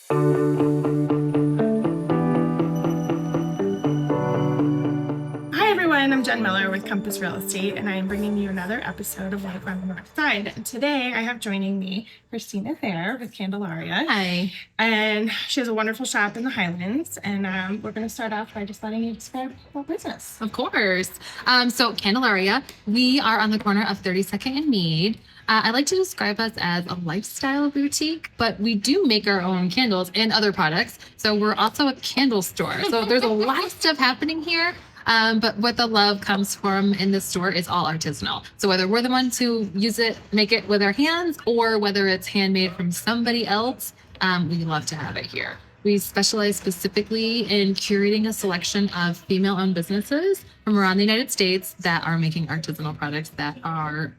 Hi everyone, I'm Jen Miller with Compass Real Estate, and I am bringing you another episode of Life on the North Side. And today I have joining me Kristina Thayer with Candelaria. Hi. And she has a wonderful shop in the Highlands, and we're going to start off by just letting you describe your business. Of course. So Candelaria, we are on the corner of 32nd and Mead. I like to describe us as a lifestyle boutique, but we do make our own candles and other products. So we're also a candle store. So there's a lot of stuff happening here. But what the love comes from in the store is all artisanal. So whether we're the ones who use it, make it with our hands, or whether it's handmade from somebody else, we love to have it here. We specialize specifically in curating a selection of female-owned businesses from around the United States that are making artisanal products that are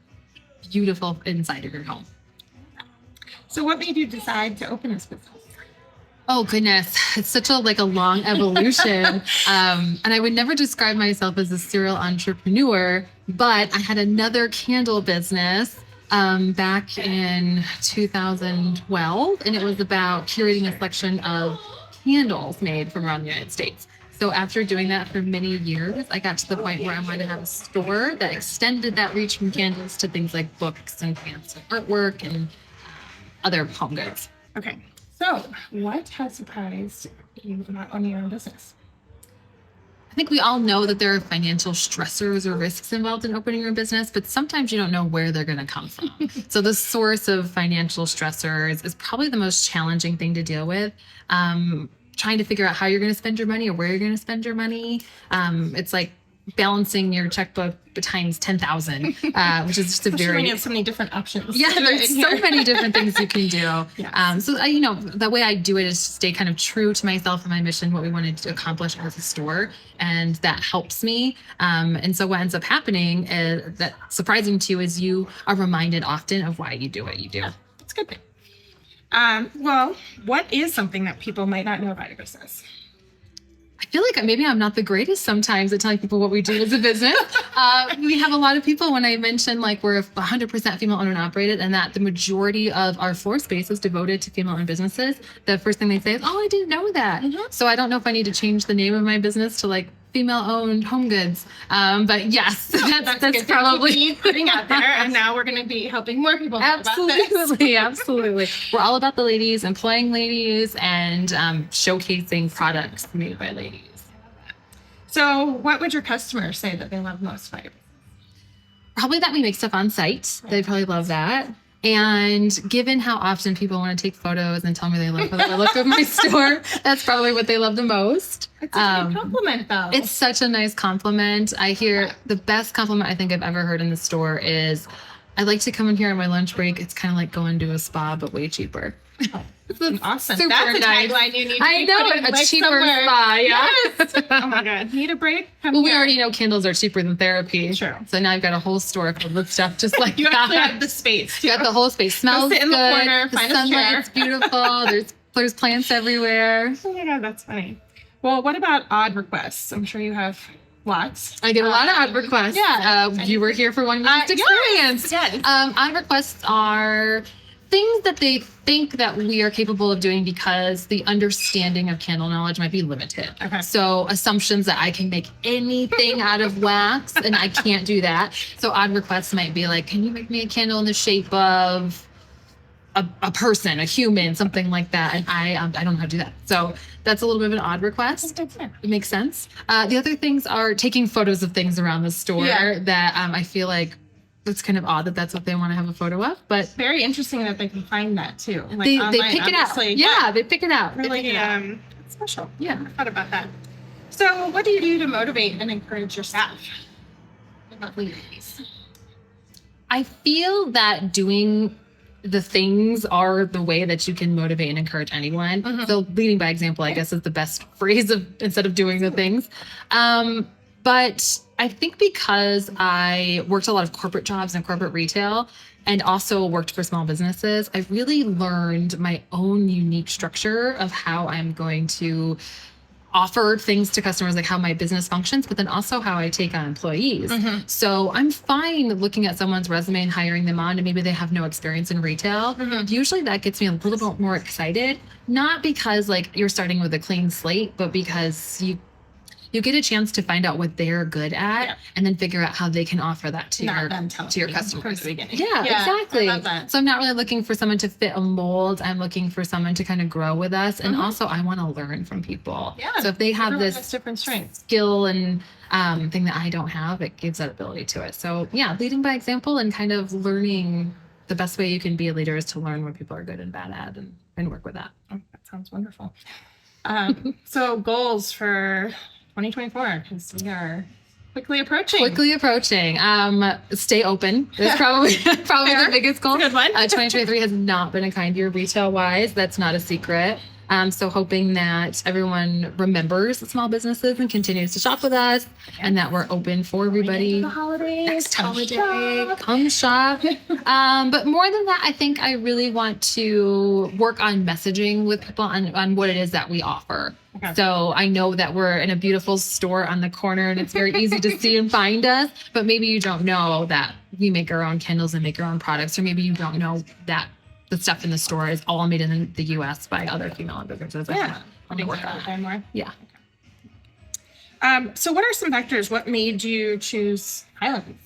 beautiful inside of your home. So what made you decide to open this business? Oh goodness, it's such a long evolution. And I would never describe myself as a serial entrepreneur, but I had another candle business back in 2012, and it was about curating a selection of candles made from around the United States. So after doing that for many years, I got to the point where I wanted to have a store that extended that reach from candles to things like books and fancy artwork and other home goods. Okay, so what has surprised you about owning your own business? I think we all know that there are financial stressors or risks involved in opening your business, but sometimes you don't know where they're going to come from. So the source of financial stressors is probably the most challenging thing to deal with. Trying to figure out how you're going to spend your money or where you're going to spend your money. It's like balancing your checkbook times 10,000, which is just a Especially when you have so many different options. Yeah, there's so many different things you can do. Yes. So the way I do it is to stay kind of true to myself and my mission, what we wanted to accomplish as a store, and that helps me. And so what ends up happening is that surprising to you is you are reminded often of why you do what you do. That's a good thing. Well, what is something that people might not know about your business? I feel like maybe I'm not the greatest sometimes at telling people what we do as a business. We have a lot of people when I mention we're 100% female owned and operated, and that the majority of our floor space is devoted to female owned businesses. The first thing they say is, "Oh, I didn't know that." Mm-hmm. So I don't know if I need to change the name of my business to female owned home goods. But yes, that's probably putting out there. And now we're going to be helping more people. Absolutely. Absolutely. We're all about the ladies, employing ladies, and showcasing products made by ladies. So what would your customers say that they love most about your business? Probably that we make stuff on site. They probably love that. And given how often people want to take photos and tell me they love the look of my store, that's probably what they love the most. It's a good compliment, though. It's such a nice compliment. I hear the best compliment I think I've ever heard in the store is, "I like to come in here on my lunch break. It's kind of like going to a spa, but way cheaper." That's awesome. Super That's a nice. tagline you need to I know, a cheaper somewhere. spa. Yeah. Yes. Oh my God. Need a break? Well, we already know candles are cheaper than therapy. Sure. So now I've got a whole store filled with stuff just like you that. actually have the space. You got the whole space. Smells sit in good. the corner, The find a chair. sunlight's beautiful. There's plants everywhere. Oh my God, that's funny. Well, what about odd requests? I'm sure you have lots. I get a lot of odd requests. Yeah. You were here for one week's experience. Yes. Odd requests are things that they think that we are capable of doing because the understanding of candle knowledge might be limited. Okay. So assumptions that I can make anything out of wax, and I can't do that. So odd requests might be like, "Can you make me a candle in the shape of a person, a human, something like that?" And I don't know how to do that. So that's a little bit of an odd request. It makes sense. The other things are taking photos of things around the store that I feel like it's kind of odd that that's what they want to have a photo of, but very interesting that they can find that too. They pick it out. Yeah, they pick it out. Really special. Yeah. I thought about that. So what do you do to motivate and encourage your staff? I feel that doing the things are the way that you can motivate and encourage anyone. Mm-hmm. So leading by example, I guess, is the best phrase instead of doing the things. But I think because I worked a lot of corporate jobs and corporate retail and also worked for small businesses, I really learned my own unique structure of how I'm going to offer things to customers, like how my business functions, but then also how I take on employees. Mm-hmm. So I'm fine looking at someone's resume and hiring them on, and maybe they have no experience in retail. Mm-hmm. Usually that gets me a little bit more excited, not because like you're starting with a clean slate, but because you get a chance to find out what they're good at and then figure out how they can offer that to your customers. Yeah, exactly. I love that. So I'm not really looking for someone to fit a mold. I'm looking for someone to kind of grow with us. And also I want to learn from people. Yeah. So if they have Everyone this has different strengths. skill and thing that I don't have, it gives that ability to it. So yeah, leading by example and kind of learning. The best way you can be a leader is to learn what people are good and bad at and work with that. Oh, that sounds wonderful. So goals for 2024, because we are quickly approaching. Stay open. That's probably the biggest goal. Good one. 2023 has not been a kind year retail wise. That's not a secret. So hoping that everyone remembers small businesses and continues to shop with us, and that we're open for everybody. The holidays, Next holiday, come shop. But more than that, I think I really want to work on messaging with people on what it is that we offer. Okay. So I know that we're in a beautiful store on the corner and it's very easy to see and find us, but maybe you don't know that we make our own candles and make our own products, or maybe you don't know that the stuff in the store is all made in the U.S. by other female-owned businesses. Yeah. I want to work on that. More. Yeah. So what are some factors? What made you choose Highlands?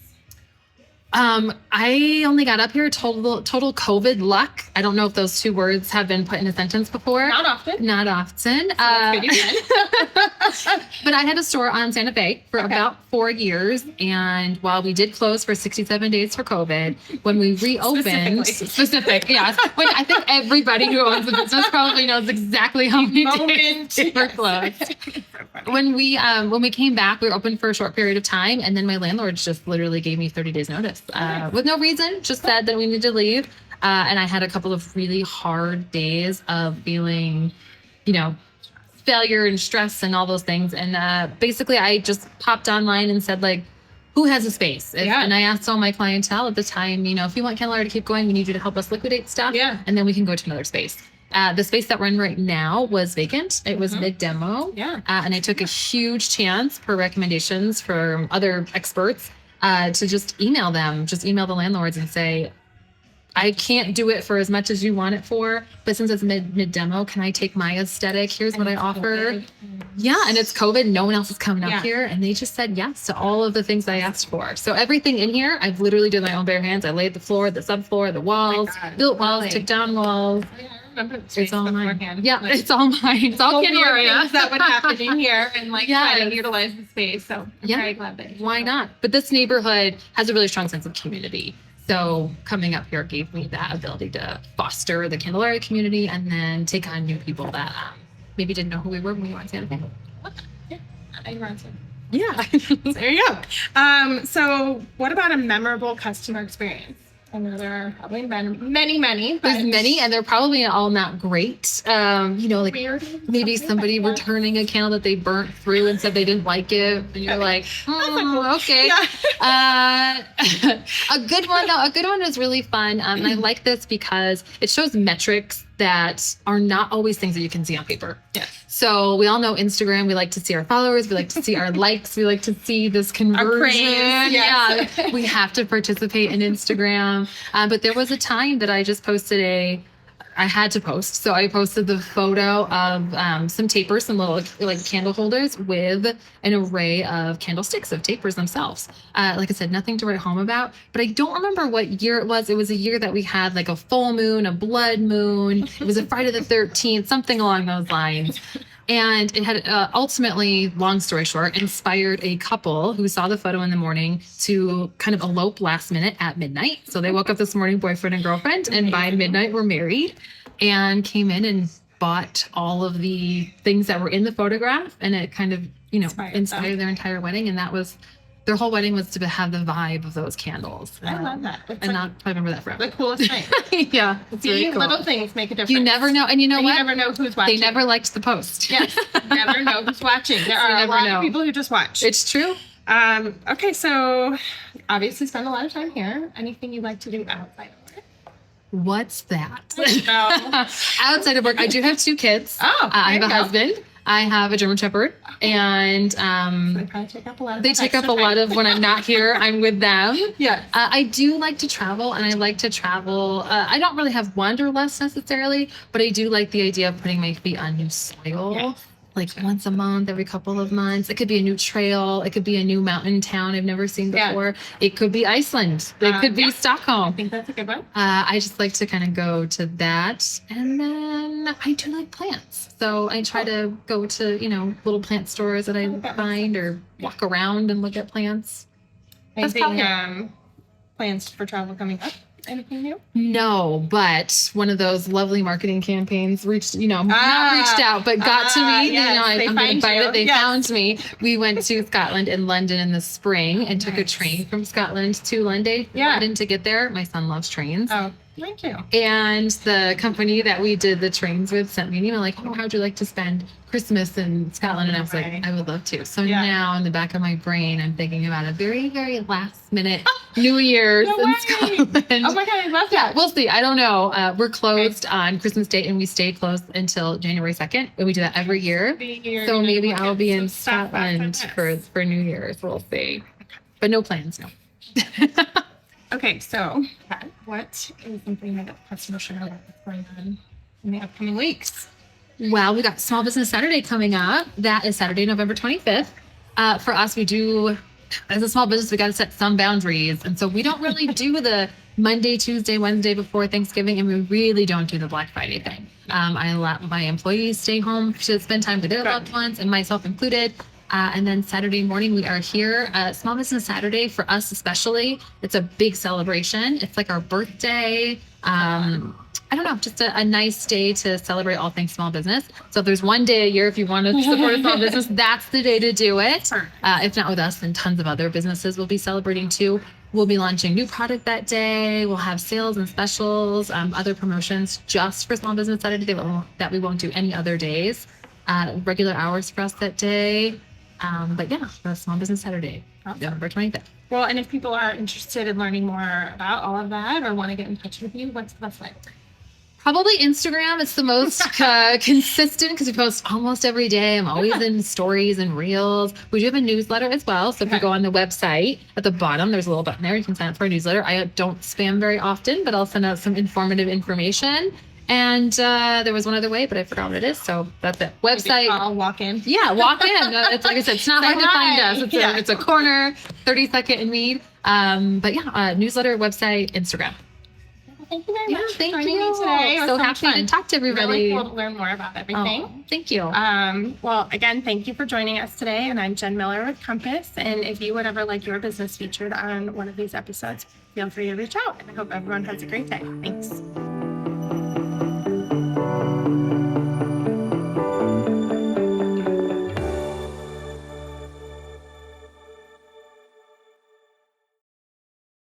I only got up here total COVID luck. I don't know if those two words have been put in a sentence before. Not often. So that's good. But I had a store on Santa Fe for about 4 years. And while we did close for 67 days for COVID, when we reopened, when I think everybody who owns a business probably knows exactly how many days they were closed. When we came back, we were open for a short period of time. And then my landlord just literally gave me 30 days notice. With no reason, just said that we need to leave. And I had a couple of really hard days of feeling, failure and stress and all those things. And basically, I just popped online and said, like, who has a space? And I asked all my clientele at the time, if you want Candelaria to keep going, we need you to help us liquidate stuff. Yeah. And then we can go to another space. The space that we're in right now was vacant. It was mid-demo. Yeah. And I took a huge chance per recommendations from other experts to just email the landlords and say, I can't do it for as much as you want it for, but since it's mid-demo, can I take my aesthetic? Here's what I offer. Yeah, and it's COVID. No one else is coming up here. And they just said yes to all of the things I asked for. So everything in here, I've literally done my own bare hands. I laid the floor, the subfloor, the walls, built walls, took down walls. It's all mine. Yeah, it's all mine. It's all Candelaria. That would happen in here and try to utilize the space. So I'm very glad that why not? But this neighborhood has a really strong sense of community. So coming up here gave me that ability to foster the Candelaria community and then take on new people that maybe didn't know who we were when we were on Santa Fe. Yeah. There you go. So what about a memorable customer experience? I know there are probably many. There's many, and they're probably all not great. Weird. Maybe somebody returning a candle that they burnt through and said they didn't like it, and you're like, okay. Yeah. A good one is really fun. And I like this because it shows metrics that are not always things that you can see on paper. Yeah. So we all know Instagram. We like to see our followers. We like to see our likes. We like to see this conversion. Yeah. We have to participate in Instagram. But there was a time that I just posted I had to post. So I posted the photo of some tapers, some little candle holders with an array of candlesticks of tapers themselves. Like I said, nothing to write home about, but I don't remember what year it was. It was a year that we had like a full moon, a blood moon. It was a Friday the 13th, something along those lines. And it had ultimately, long story short, inspired a couple who saw the photo in the morning to kind of elope last minute at midnight. So they woke up this morning, boyfriend and girlfriend, and by midnight were married and came in and bought all of the things that were in the photograph. And it kind of, inspired their entire wedding. And that was, their whole wedding was to have the vibe of those candles. I love that. I'll remember that forever. The coolest thing. Yeah. See, cool. Little things make a difference. You never know. And you know what? You never know who's watching. They never liked the post. Yes. Never know who's watching. There are a lot of people who just watch. It's true. Okay, so obviously spend a lot of time here. Anything you like to do outside of work? What's that? Outside of work, I do have 2 kids. I have a husband. I have a German Shepherd, and They probably take up a lot of they take up a lot of when I'm not here. I'm with them. Yes. I do like to travel, and I like to travel. I don't really have wanderlust necessarily, but I do like the idea of putting my feet on new soil. Yes. Like once a month, every couple of months. It could be a new trail. It could be a new mountain town I've never seen before. It could be Iceland. It could be Stockholm. I think that's a good one. I just like to kind of go to that. And then I do like plants. So I try to go to, little plant stores that I find or walk around and look at plants. Anything plans for travel coming up? Anything new? No, but one of those lovely marketing campaigns reached, not reached out, but got to me. Yes, I'm going to find it. They found me. We went to Scotland and London in the spring and took a train from Scotland to London to get there. My son loves trains. Oh, thank you. And the company that we did the trains with sent me an email like, oh, how'd you like to spend Christmas in Scotland? And I was like, I would love to. So now in the back of my brain, I'm thinking about a very, very last minute New Year's in Scotland. Oh my God, I love that. Yeah, we'll see. I don't know. We're closed on Christmas Day and we stay closed until January 2nd. And we do that every year. So maybe I'll be in Scotland for New Year's. We'll see. But no plans, no. Okay, so what is something that customers should know about what's going on in the upcoming weeks? Well, we got Small Business Saturday coming up. That is Saturday, November 25th. For us, we do, as a small business, we got to set some boundaries. And so we don't really do the Monday, Tuesday, Wednesday before Thanksgiving, and we really don't do the Black Friday thing. I let my employees stay home to spend time with their loved ones, and myself included. And then Saturday morning, we are here. Small Business Saturday, for us especially, it's a big celebration. It's like our birthday. I don't know, just a nice day to celebrate all things small business. So if there's one day a year, if you want to support a small business, that's the day to do it. If not with us, then tons of other businesses will be celebrating too. We'll be launching new product that day. We'll have sales and specials, other promotions just for Small Business Saturday that we won't do any other days. Regular hours for us that day. But yeah, the Small Business Saturday, November 25th. Well, and if people are interested in learning more about all of that or want to get in touch with you, what's the best way? Probably Instagram. It's the most consistent because we post almost every day. I'm always in stories and reels. We do have a newsletter as well. So if you go on the website at the bottom, there's a little button there. You can sign up for a newsletter. I don't spam very often, but I'll send out some informative information. And there was one other way, but I forgot what it is. So that's it. Website. I'll walk in. Yeah, walk in. It's like I said, it's not hard to find us. It's a corner, 32nd and Mead. But yeah, newsletter, website, Instagram. Thank you very much for joining me today. It was so happy to talk to everybody. Really cool to learn more about everything. Oh, thank you. Well, again, thank you for joining us today. And I'm Jen Miller with Compass. And if you would ever like your business featured on one of these episodes, feel free to reach out. And I hope everyone has a great day. Thanks.